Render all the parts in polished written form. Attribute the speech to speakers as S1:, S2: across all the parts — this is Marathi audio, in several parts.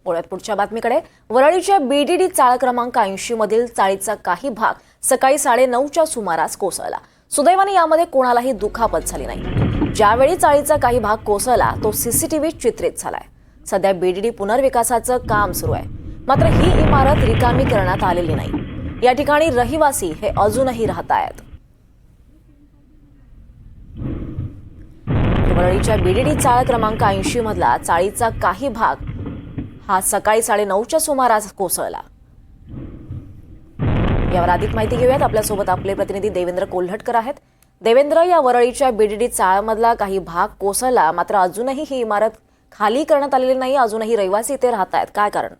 S1: वळूयात पुढच्या बातमीकडे। वरळीच्या बीडीडी चाळ क्रमांक 80 मधील चाळीचा काही भाग सकाळी 9:30च्या सुमारास कोसळला। सुदैवाने यामध्ये कोणालाही दुखापत झाली नाही। ज्यावेळी चाळीचा काही भाग कोसळला तो सीसीटीव्ही चित्रित झालाय। सध्या बीडीडी पुनर्विकासाचं काम सुरू आहे, मात्र ही इमारत रिकामी करण्यात आलेली नाही। या ठिकाणी रहिवासी हे अजूनही राहतायत। वरळीच्या बीडीडी चाळ क्रमांक 80 मधला चाळीचा काही भाग हा सकाळी 9:30च्या सुमारास कोसळला। यावर अधिक माहिती घेऊयात। आपल्यासोबत आपले प्रतिनिधी देवेंद्र कोल्हटकर आहेत। देवेंद्र, या वरळीच्या बीडीडी चाळमधला काही भाग कोसळला, मात्र अजूनही ही इमारत खाली करण्यात आलेली नाही। अजूनही रहिवासी इथे राहतायत, काय कारण?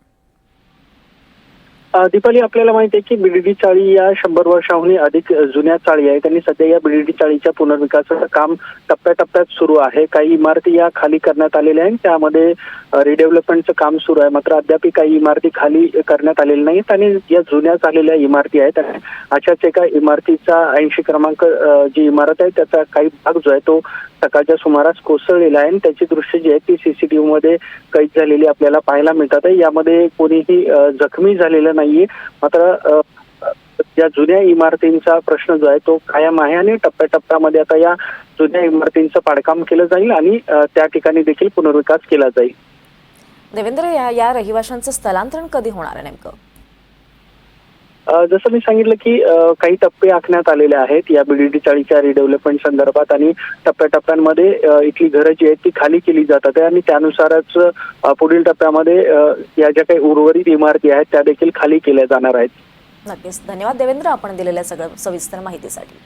S2: दीपाली, आपल्याला माहिती आहे की बीडीडी चाळी या 100 वर्षांहून अधिक जुन्या चाळी आहेत आणि सध्या या बीडीडी चाळीच्या पुनर्विकासाचं काम टप्प्याटप्प्यात सुरू आहे। काही इमारती या खाली करण्यात आलेल्या आहेत, त्यामध्ये रिडेव्हलपमेंटचं काम सुरू आहे, मात्र अद्याप काही इमारती खाली करण्यात आलेल्या नाहीत आणि या जुन्या झालेल्या इमारती आहेत। अशाच एका इमारतीचा 80 क्रमांक जी इमारत आहे त्याचा काही भाग जो आहे तो सकाळच्या सुमारास कोसळलेला आहे आणि त्याची दृश्य जी आहेत ती सीसीटीव्ही मध्ये कैद झालेली आपल्याला पाहायला मिळतात। यामध्ये कोणीही जखमी झालेलं नाहीये, मात्र या जुन्या इमारतींचा प्रश्न जो आहे तो कायम आहे आणि टप्प्याटप्प्यामध्ये आता या जुन्या इमारतींचं पाडकाम केलं जाईल आणि त्या ठिकाणी देखील पुनर्विकास केला जाईल।
S1: देवेंद्र, या रहिवाशांचं स्थलांतरण कधी होणार आहे नेमकं?
S2: जसं मी सांगितलं की काही टप्पे आखण्यात आलेले आहेत या बीडीडी चाळीच्या रिडेव्हलपमेंट संदर्भात आणि टप्प्याटप्प्यांमध्ये इथली घरं जी आहेत ती खाली केली जातात आणि त्यानुसारच पुढील टप्प्यामध्ये या ज्या काही उर्वरित इमारती आहेत त्या देखील खाली केल्या जाणार आहेत।
S1: नक्कीच, धन्यवाद देवेंद्र, आपण दिलेल्या सगळ्या सविस्तर माहितीसाठी।